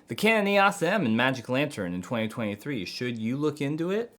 The Canon EOS M and Magic Lantern in 2023. Should you look into it?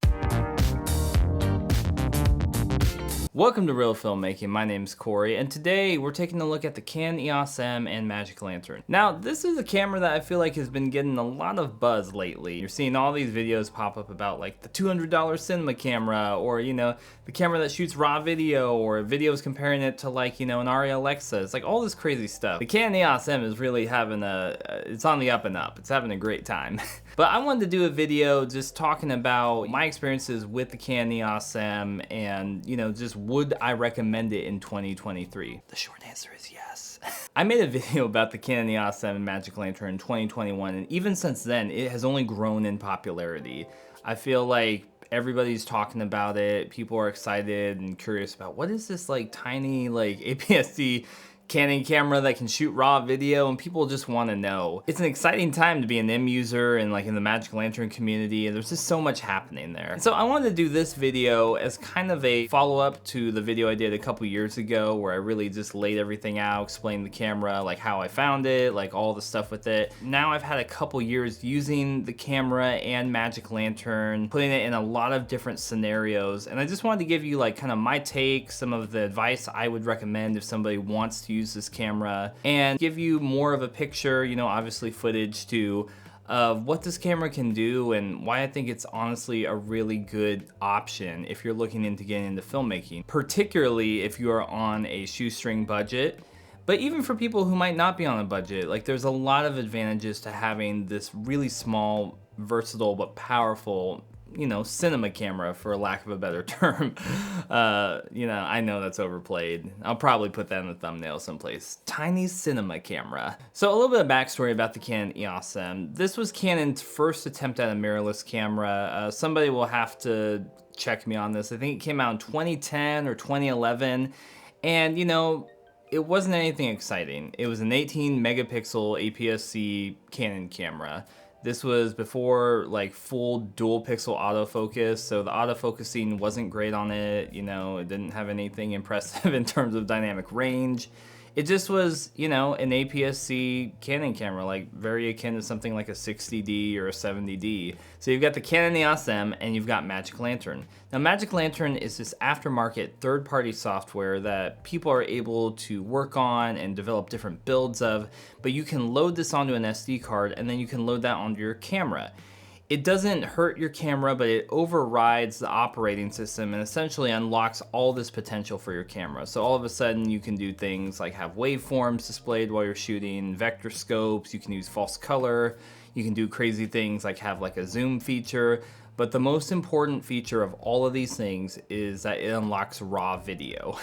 Welcome to Reel Filmmaking. My name's Corey, and today we're taking a look at the Canon EOS M and Magic Lantern. Now, this is a camera that I feel like has been getting a lot of buzz lately. You're seeing all these videos pop up about like the $200 cinema camera, or the camera that shoots raw video, or videos comparing it to like an ARRI Alexa. It's like all this crazy stuff. The Canon EOS M is really having it's on the up and up. It's having a great time. But I wanted to do a video just talking about my experiences with the Canon EOS M and just would I recommend it in 2023? The short answer is yes. I made a video about the Canon EOS M and Magic Lantern in 2021, and even since then, it has only grown in popularity. I feel like everybody's talking about it. People are excited and curious about what is this like tiny like APS-C Canon camera that can shoot raw video, and people just want to know. It's an exciting time to be an M user and like in the Magic Lantern community, and there's just so much happening there. And so I wanted to do this video as kind of a follow-up to the video I did a couple years ago where I really just laid everything out, explained the camera, like how I found it, like all the stuff with it. Now I've had a couple years using the camera and Magic Lantern, putting it in a lot of different scenarios, and I just wanted to give you like kind of my take, some of the advice I would recommend if somebody wants to use this camera, and give you more of a picture, obviously footage too, of what this camera can do and why I think it's honestly a really good option if you're looking into getting into filmmaking, particularly if you are on a shoestring budget. But even for people who might not be on a budget, like there's a lot of advantages to having this really small, versatile, but powerful cinema camera, for lack of a better term. I know that's overplayed. I'll probably put that in the thumbnail someplace. Tiny cinema camera. So a little bit of backstory about the Canon EOS M. This was Canon's first attempt at a mirrorless camera. Somebody will have to check me on this. I think it came out in 2010 or 2011. And it wasn't anything exciting. It was an 18 megapixel APS-C Canon camera. This was before like full dual pixel autofocus, so the autofocusing wasn't great on it. It didn't have anything impressive in terms of dynamic range. It just was, an APS-C Canon camera, like very akin to something like a 60D or a 70D. So you've got the Canon EOS M and you've got Magic Lantern. Now Magic Lantern is this aftermarket third-party software that people are able to work on and develop different builds of, but you can load this onto an SD card and then you can load that onto your camera. It doesn't hurt your camera, but it overrides the operating system and essentially unlocks all this potential for your camera. So all of a sudden you can do things like have waveforms displayed while you're shooting, vector scopes, you can use false color, you can do crazy things like have like a zoom feature. But the most important feature of all of these things is that it unlocks raw video,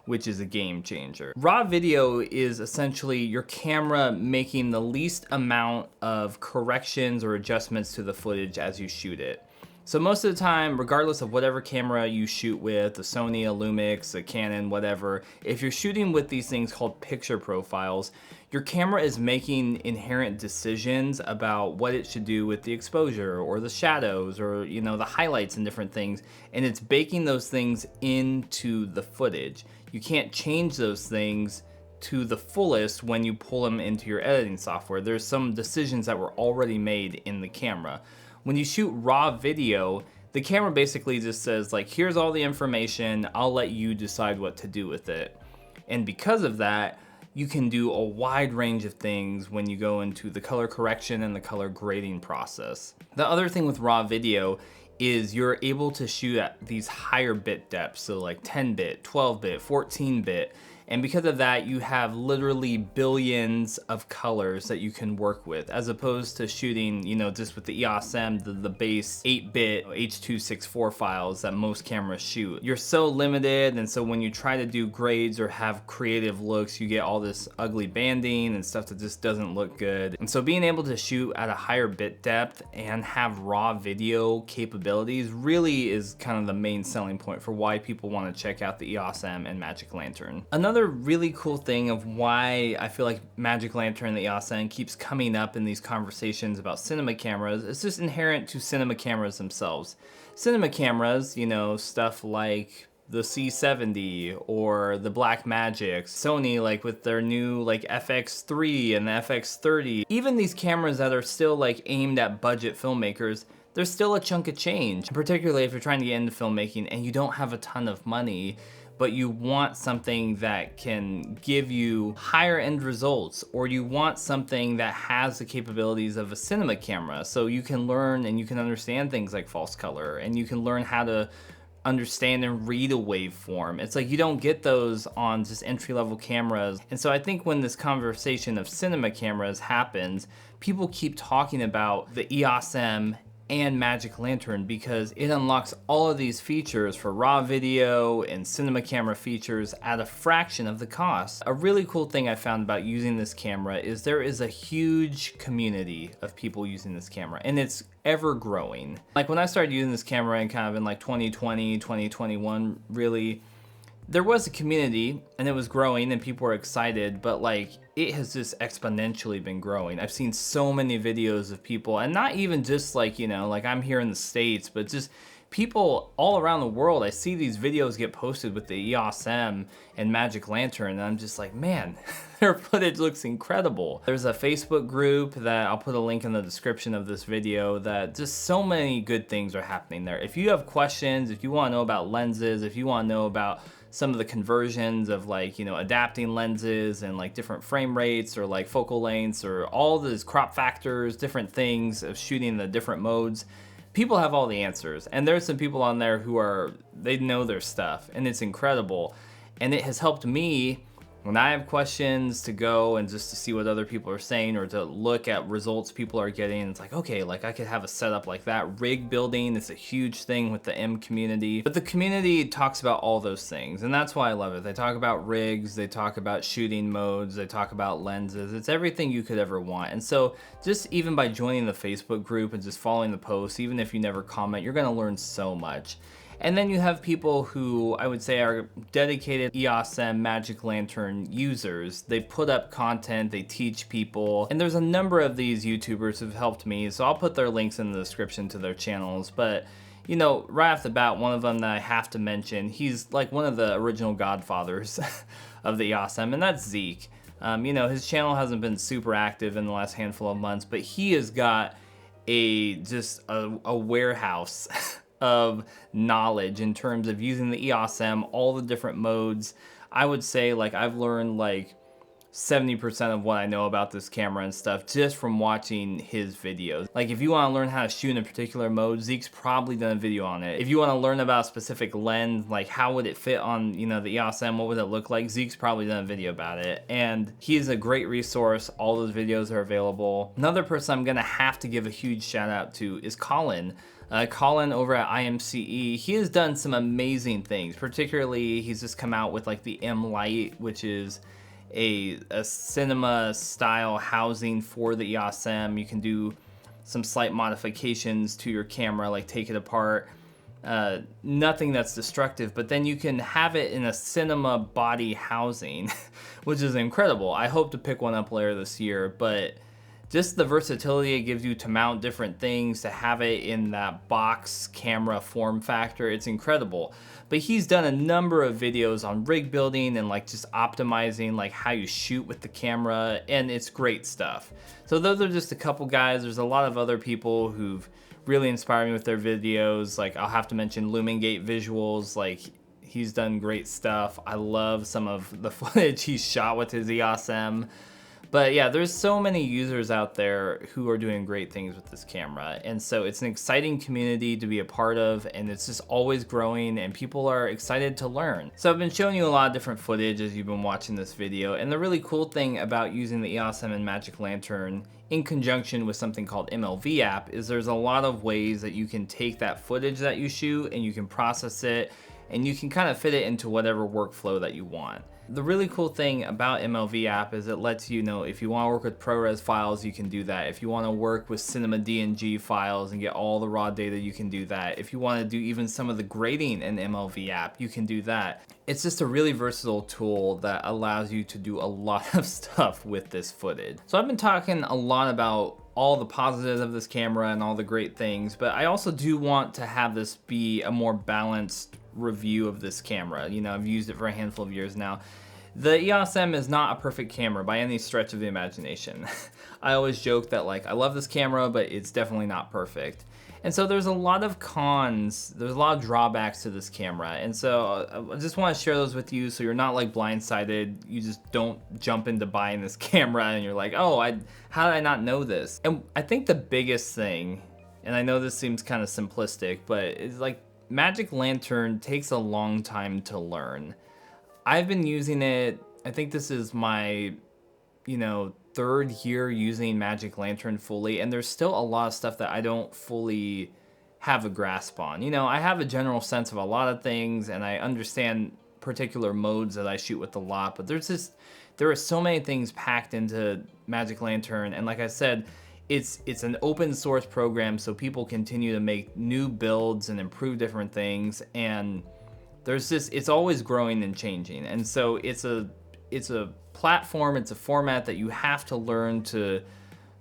which is a game changer. Raw video is essentially your camera making the least amount of corrections or adjustments to the footage as you shoot it. So most of the time, regardless of whatever camera you shoot with, a Sony, a Lumix, a Canon, whatever, if you're shooting with these things called picture profiles, your camera is making inherent decisions about what it should do with the exposure or the shadows or the highlights and different things, and it's baking those things into the footage. You can't change those things to the fullest when you pull them into your editing software. There's some decisions that were already made in the camera. When you shoot raw video, the camera basically just says like, here's all the information, I'll let you decide what to do with it. And because of that, you can do a wide range of things when you go into the color correction and the color grading process. The other thing with raw video is you're able to shoot at these higher bit depths, so like 10-bit, 12-bit, 14-bit, and because of that, you have literally billions of colors that you can work with, as opposed to shooting, just with the EOS M, the base 8-bit H.264 files that most cameras shoot. You're so limited, and so when you try to do grades or have creative looks, you get all this ugly banding and stuff that just doesn't look good. And so being able to shoot at a higher bit depth and have raw video capabilities really is kind of the main selling point for why people want to check out the EOS M and Magic Lantern. Another really cool thing of why I feel like Magic Lantern and the EOS M keeps coming up in these conversations about cinema cameras, it's just inherent to cinema cameras themselves. Cinema cameras, stuff like the C70 or the Blackmagic, Sony like with their new like FX3 and the FX30. Even these cameras that are still like aimed at budget filmmakers, there's still a chunk of change, particularly if you're trying to get into filmmaking and you don't have a ton of money, but you want something that can give you higher end results, or you want something that has the capabilities of a cinema camera, so you can learn and you can understand things like false color, and you can learn how to understand and read a waveform. It's like you don't get those on just entry-level cameras. And so I think when this conversation of cinema cameras happens, people keep talking about the EOS M and Magic Lantern because it unlocks all of these features for raw video and cinema camera features at a fraction of the cost. A really cool thing I found about using this camera is there is a huge community of people using this camera, and it's ever growing. Like when I started using this camera in kind of in like 2020, 2021, really, there was a community and it was growing and people were excited, but like it has just exponentially been growing. I've seen so many videos of people, and not even just like, you know, like I'm here in the States, but just people all around the world. I see these videos get posted with the EOS M and Magic Lantern, and I'm just like, man, their footage looks incredible. There's a Facebook group that I'll put a link in the description of this video that just so many good things are happening there. If you have questions, if you want to know about lenses, if you want to know about some of the conversions of like, you know, adapting lenses and like different frame rates or like focal lengths or all these crop factors, different things of shooting the different modes, people have all the answers. And there's some people on there who they know their stuff, and it's incredible. And it has helped me when I have questions to go and just to see what other people are saying or to look at results people are getting. It's like, okay, like I could have a setup like that. Rig building is a huge thing with the M community, but the community talks about all those things, and that's why I love it. They talk about rigs, they talk about shooting modes, they talk about lenses. It's everything you could ever want. And so just even by joining the Facebook group and just following the posts, even if you never comment, you're gonna learn so much. And then you have people who I would say are dedicated EOS M Magic Lantern users. They put up content, they teach people, and there's a number of these YouTubers who've helped me, so I'll put their links in the description to their channels. But you know, right off the bat, one of them that I have to mention, he's like one of the original godfathers of the EOS M, and that's Zeek. You know, his channel hasn't been super active in the last handful of months, but he has got just a warehouse of knowledge in terms of using the EOS M, all the different modes. I would say like I've learned like 70% of what I know about this camera and stuff just from watching his videos. Like if you want to learn how to shoot in a particular mode, Zeek's probably done a video on it. If you want to learn about a specific lens, like how would it fit on, you know, the EOS M, what would it look like, Zeek's probably done a video about it. And he is a great resource. All those videos are available. Another person I'm gonna have to give a huge shout out to is Colin. Colin over at IMCE, he has done some amazing things. Particularly, he's just come out with like the m-lite, which is a cinema style housing for the EOS M. You can do some slight modifications to your camera, like take it apart. Nothing that's destructive, but then you can have it in a cinema body housing, which is incredible. I hope to pick one up later this year, but just the versatility it gives you to mount different things, to have it in that box camera form factor, it's incredible. But he's done a number of videos on rig building and like just optimizing like how you shoot with the camera, and it's great stuff. So those are just a couple guys. There's a lot of other people who've really inspired me with their videos. Like I'll have to mention Lumin visuals, like he's done great stuff. I love some of the footage he's shot with his EOS M. But yeah, there's so many users out there who are doing great things with this camera. And so it's an exciting community to be a part of, and it's just always growing and people are excited to learn. So I've been showing you a lot of different footage as you've been watching this video. And the really cool thing about using the EOS M and Magic Lantern in conjunction with something called MLV App is there's a lot of ways that you can take that footage that you shoot and you can process it and you can kind of fit it into whatever workflow that you want. The really cool thing about MLV App is it lets you know if you want to work with ProRes files, you can do that. If you want to work with Cinema DNG files and get all the raw data, you can do that. If you want to do even some of the grading in MLV App, you can do that. It's just a really versatile tool that allows you to do a lot of stuff with this footage. So I've been talking a lot about all the positives of this camera and all the great things, but I also do want to have this be a more balanced review of this camera. You know, I've used it for a handful of years now. The EOS M is not a perfect camera by any stretch of the imagination. I always joke that like, I love this camera, but it's definitely not perfect. And so there's a lot of cons, there's a lot of drawbacks to this camera. And so I just want to share those with you so you're not like blindsided. You just don't jump into buying this camera and you're like, oh, how did I not know this? And I think the biggest thing, and I know this seems kind of simplistic, but it's like Magic Lantern takes a long time to learn. I've been using it, I think this is my, you know, 3rd year using Magic Lantern fully, and there's still a lot of stuff that I don't fully have a grasp on. You know, I have a general sense of a lot of things, and I understand particular modes that I shoot with a lot, but there are so many things packed into Magic Lantern, and like I said, it's an open source program, so people continue to make new builds and improve different things, and it's always growing and changing. And so it's a platform, it's a format that you have to learn to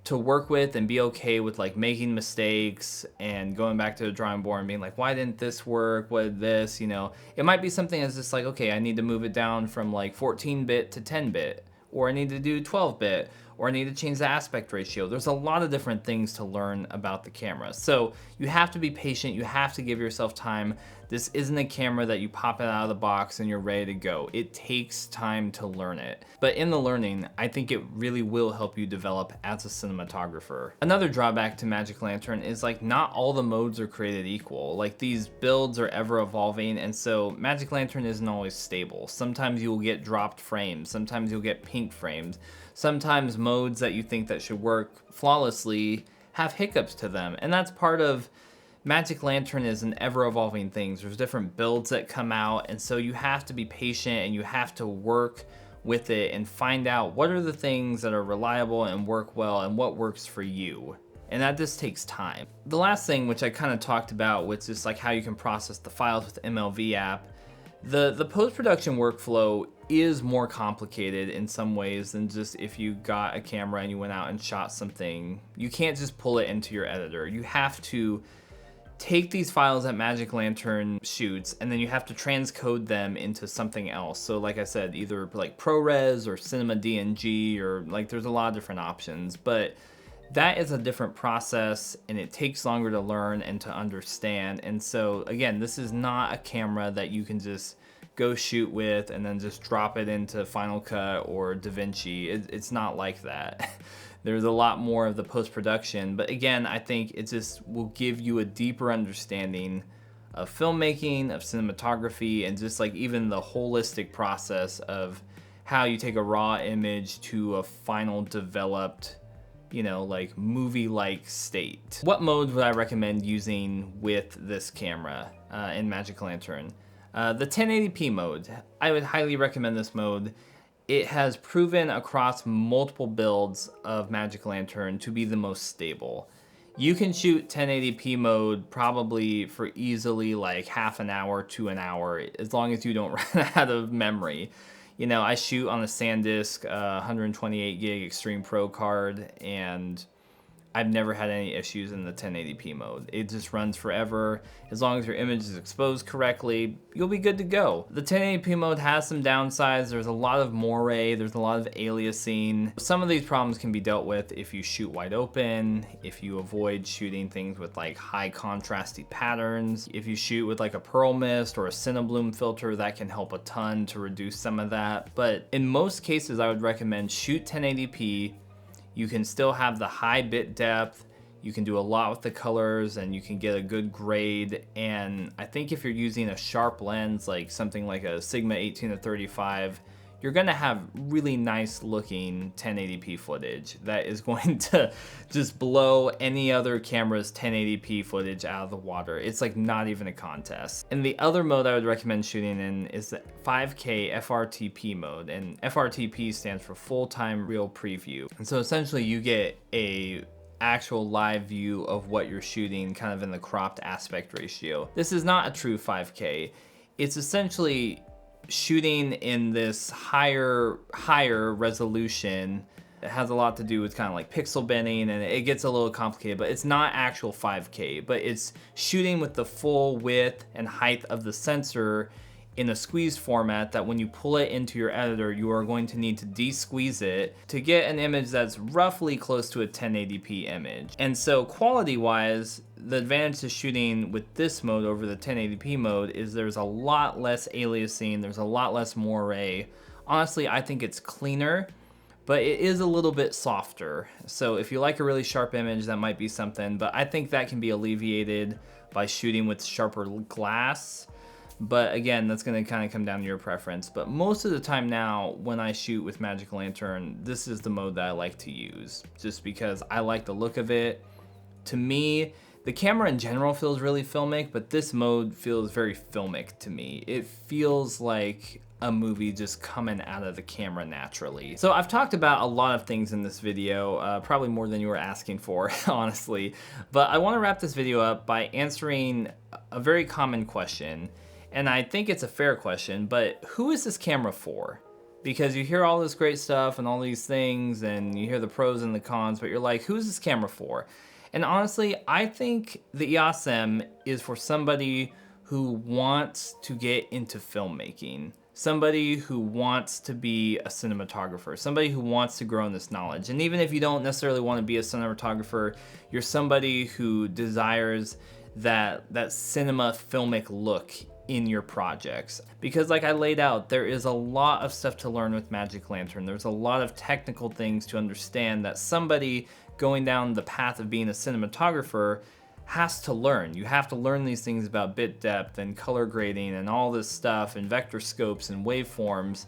work with and be okay with like making mistakes and going back to the drawing board and being like, why didn't this work? What did this, you know? It might be something that's just like, okay, I need to move it down from like 14-bit to 10-bit, or I need to do 12-bit, or I need to change the aspect ratio. There's a lot of different things to learn about the camera. So you have to be patient, you have to give yourself time. This isn't a camera that you pop it out of the box and you're ready to go. It takes time to learn it. But in the learning, I think it really will help you develop as a cinematographer. Another drawback to Magic Lantern is like not all the modes are created equal. Like these builds are ever evolving, and so Magic Lantern isn't always stable. Sometimes you'll get dropped frames, sometimes you'll get pink frames. Sometimes modes that you think that should work flawlessly have hiccups to them, and that's part of Magic Lantern is an ever-evolving thing. There's different builds that come out, and so you have to be patient and you have to work with it and find out what are the things that are reliable and work well and what works for you. And that just takes time. The last thing, which I kind of talked about, which is like how you can process the files with MLV App, the post-production workflow is more complicated in some ways than just if you got a camera and you went out and shot something. You can't just pull it into your editor. You have to take these files that Magic Lantern shoots, and then you have to transcode them into something else. So like I said, either like ProRes or Cinema DNG, or like there's a lot of different options, but that is a different process and it takes longer to learn and to understand. And so again, this is not a camera that you can just go shoot with and then just drop it into Final Cut or DaVinci. It's not like that. There's a lot more of the post-production, but again, I think it just will give you a deeper understanding of filmmaking, of cinematography, and just like even the holistic process of how you take a raw image to a final developed, you know, like movie-like state. What modes would I recommend using with this camera in Magic Lantern? The 1080p mode. I would highly recommend this mode. It has proven across multiple builds of Magic Lantern to be the most stable. You can shoot 1080p mode probably for easily like half an hour to an hour, as long as you don't run out of memory. You know, I shoot on a SanDisk 128 gig Extreme Pro card, and I've never had any issues in the 1080p mode. It just runs forever. As long as your image is exposed correctly, you'll be good to go. The 1080p mode has some downsides. There's a lot of moire, there's a lot of aliasing. Some of these problems can be dealt with if you shoot wide open, if you avoid shooting things with like high contrasty patterns. If you shoot with like a pearl mist or a Cinebloom filter, that can help a ton to reduce some of that. But in most cases, I would recommend shoot 1080p. You can still have the high bit depth, you can do a lot with the colors, and you can get a good grade. And I think if you're using a sharp lens, like something like a Sigma 18-35, you're gonna have really nice looking 1080p footage that is going to just blow any other camera's 1080p footage out of the water. It's like not even a contest. And the other mode I would recommend shooting in is the 5K FRTP mode, and FRTP stands for full-time real preview. And so essentially you get a actual live view of what you're shooting kind of in the cropped aspect ratio. This is not a true 5K. It's essentially shooting in this higher resolution It has a lot to do with kind of like pixel binning, and it gets a little complicated, but it's not actual 5K, but it's shooting with the full width and height of the sensor in a squeeze format that when you pull it into your editor, you are going to need to de-squeeze it to get an image that's roughly close to a 1080p image. And so quality wise, the advantage to shooting with this mode over the 1080p mode is there's a lot less aliasing, there's a lot less moire. Honestly, I think it's cleaner, but it is a little bit softer. So if you like a really sharp image, that might be something, but I think that can be alleviated by shooting with sharper glass. But again, that's gonna kind of come down to your preference. But most of the time now, when I shoot with Magic Lantern, this is the mode that I like to use, just because I like the look of it. To me, the camera in general feels really filmic, but this mode feels very filmic to me. It feels like a movie just coming out of the camera naturally. So I've talked about a lot of things in this video, probably more than you were asking for, honestly. But I wanna wrap this video up by answering a very common question. And I think it's a fair question, but who is this camera for? Because you hear all this great stuff and all these things, and you hear the pros and the cons, but you're like, who's this camera for? And honestly, I think the EOS M is for somebody who wants to get into filmmaking, somebody who wants to be a cinematographer, somebody who wants to grow in this knowledge. And even if you don't necessarily want to be a cinematographer, you're somebody who desires that cinema filmic look in your projects. Because like I laid out, there is a lot of stuff to learn with Magic Lantern. There's a lot of technical things to understand that somebody going down the path of being a cinematographer has to learn. You have to learn these things about bit depth and color grading and all this stuff and vector scopes and waveforms.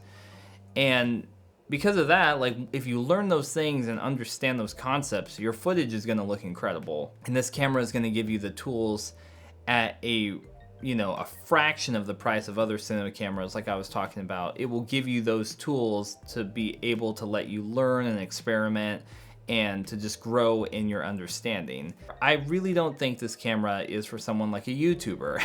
And because of that, like if you learn those things and understand those concepts, your footage is gonna look incredible. And this camera is gonna give you the tools at a fraction of the price of other cinema cameras like I was talking about. It will give you those tools to be able to let you learn and experiment and to just grow in your understanding. I really don't think this camera is for someone like a YouTuber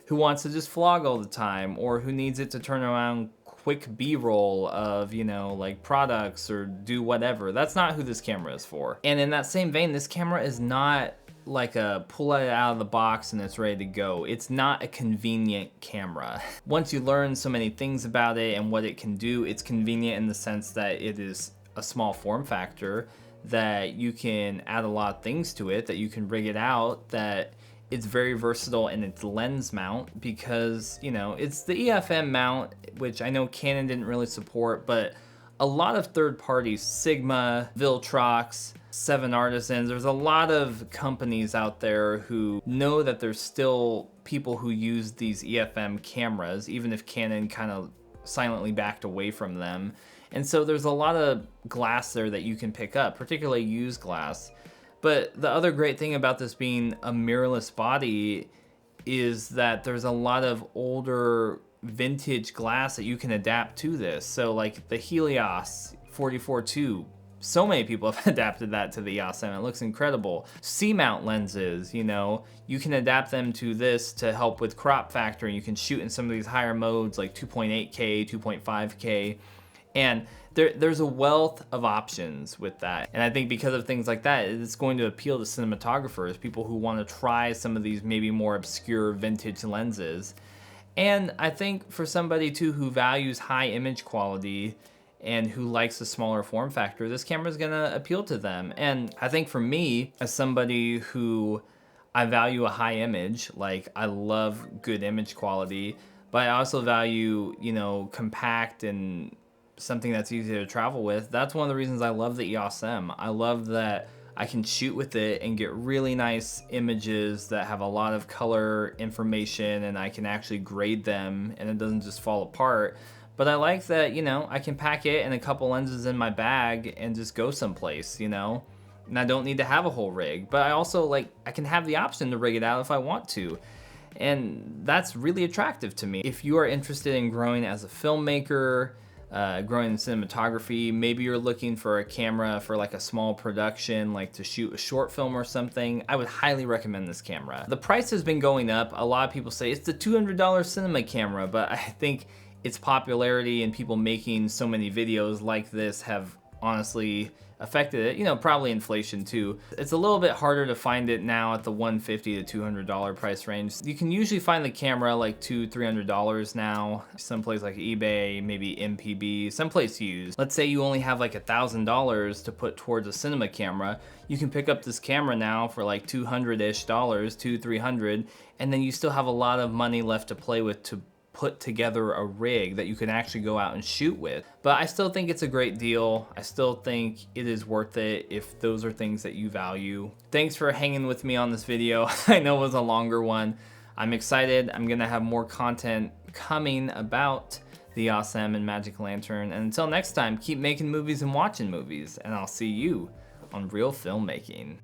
who wants to just vlog all the time, or who needs it to turn around quick B-roll of, like products or do whatever. That's not who this camera is for. And in that same vein, this camera is not like a pull it out of the box and it's ready to go. It's not a convenient camera. Once you learn so many things about it and what it can do, it's convenient in the sense that it is a small form factor, that you can add a lot of things to it, that you can rig it out, that it's very versatile in its lens mount, because it's the EFM mount, which I know Canon didn't really support, but a lot of third parties, Sigma, Viltrox, 7 Artisans, there's a lot of companies out there who know that there's still people who use these EFM cameras, even if Canon kind of silently backed away from them. And so there's a lot of glass there that you can pick up, particularly used glass. But the other great thing about this being a mirrorless body is that there's a lot of older vintage glass that you can adapt to this. So like the Helios 44-2, so many people have adapted that to the EOS M. It looks incredible. C-mount lenses, you can adapt them to this to help with crop factor, and you can shoot in some of these higher modes like 2.8K, 2.5K. And there's a wealth of options with that. And I think because of things like that, it's going to appeal to cinematographers, people who want to try some of these maybe more obscure vintage lenses. And I think for somebody too who values high image quality and who likes a smaller form factor, this camera is gonna appeal to them. And I think for me, as somebody who I value a high image, like I love good image quality, but I also value, compact and something that's easy to travel with. That's one of the reasons I love the EOS M. I love that I can shoot with it and get really nice images that have a lot of color information, and I can actually grade them and it doesn't just fall apart. But I like that, I can pack it and a couple lenses in my bag and just go someplace, and I don't need to have a whole rig. But I also I can have the option to rig it out if I want to. And that's really attractive to me. If you are interested in growing as a filmmaker, growing in cinematography, maybe you're looking for a camera for like a small production, like to shoot a short film or something, I would highly recommend this camera. The price has been going up. A lot of people say it's the $200 cinema camera, but I think its popularity and people making so many videos like this have honestly affected it. You know, probably inflation too. It's a little bit harder to find it now at the $150 to $200 price range. You can usually find the camera like $200-300 now. Someplace like eBay, maybe MPB, someplace used. Let's say you only have like $1,000 to put towards a cinema camera. You can pick up this camera now for like $200-ish, $200-300, and then you still have a lot of money left to play with to put together a rig that you can actually go out and shoot with. But I still think it's a great deal. I still think it is worth it if those are things that you value. Thanks for hanging with me on this video. I know it was a longer one. I'm excited. I'm gonna have more content coming about the EOS M and Magic Lantern. And until next time, keep making movies and watching movies, and I'll see you on Reel Filmmaking.